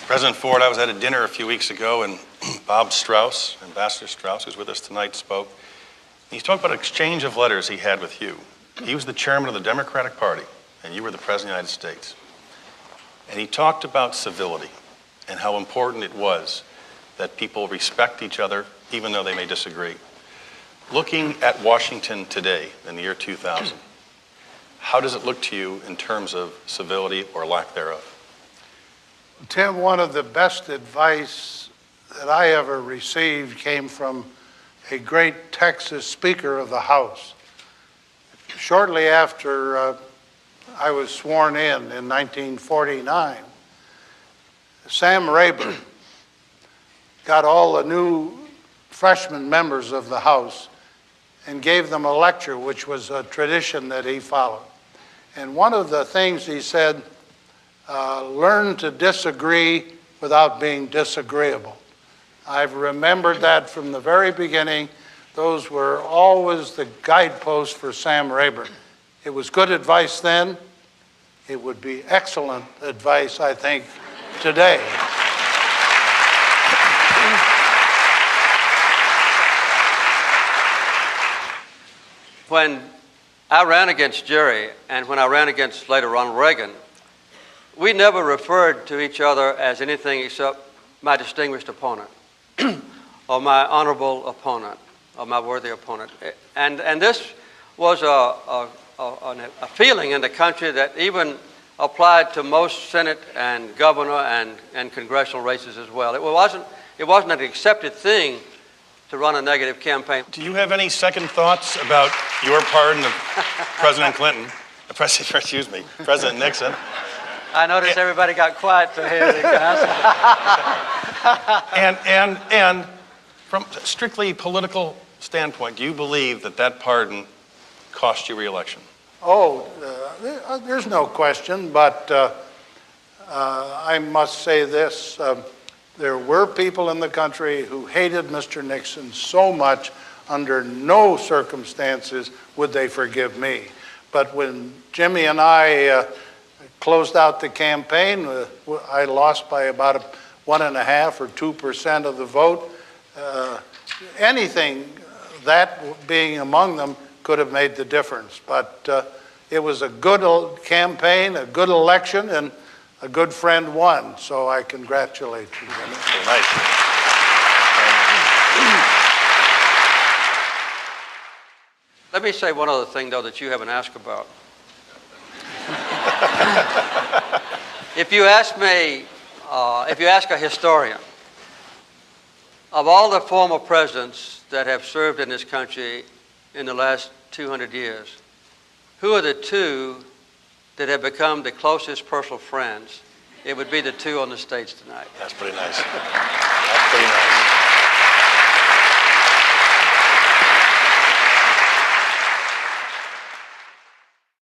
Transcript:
President Ford, I was at a dinner a few weeks ago, and Bob Strauss, Ambassador Strauss, who's with us tonight, spoke. He talked about an exchange of letters he had with you. He was the chairman of the Democratic Party, and you were the President of the United States. And he talked about civility and how important it was that people respect each other, even though they may disagree. Looking at Washington today, in the year 2000, how does it look to you in terms of civility or lack thereof? Tim, one of the best advice that I ever received came from a great Texas Speaker of the House. Shortly after I was sworn in 1949, Sam Rayburn got all the new freshman members of the House and gave them a lecture, which was a tradition that he followed. And one of the things he said, learn to disagree without being disagreeable. I've remembered that from the very beginning. Those were always the guideposts for Sam Rayburn. It was good advice then. It would be excellent advice, I think, today. When I ran against Jerry, and when I ran against later Ronald Reagan, we never referred to each other as anything except my distinguished opponent, or my honorable opponent, or my worthy opponent. And this was a feeling in the country that even applied to most Senate and governor and congressional races as well. It wasn't an accepted thing to run a negative campaign. Do you have any second thoughts about your pardon of President Clinton, President Nixon? I noticed everybody got quiet to hear the answer. And from a strictly political standpoint, do you believe that that pardon cost you re-election? Oh, there's no question, but I must say this. There were people in the country who hated Mr. Nixon so much, under no circumstances would they forgive me. But when Jimmy and I closed out the campaign, I lost by about 1.5 or 2% of the vote. Anything, that being among them, could have made the difference. But it was a good campaign, a good election, and a good friend won. So I congratulate you. Very nice. Let me say one other thing, though, that you haven't asked about. If you ask a historian, of all the former presidents that have served in this country in the last 200 years, who are the two that have become the closest personal friends? It would be the two on the stage tonight. That's pretty nice. That's pretty nice.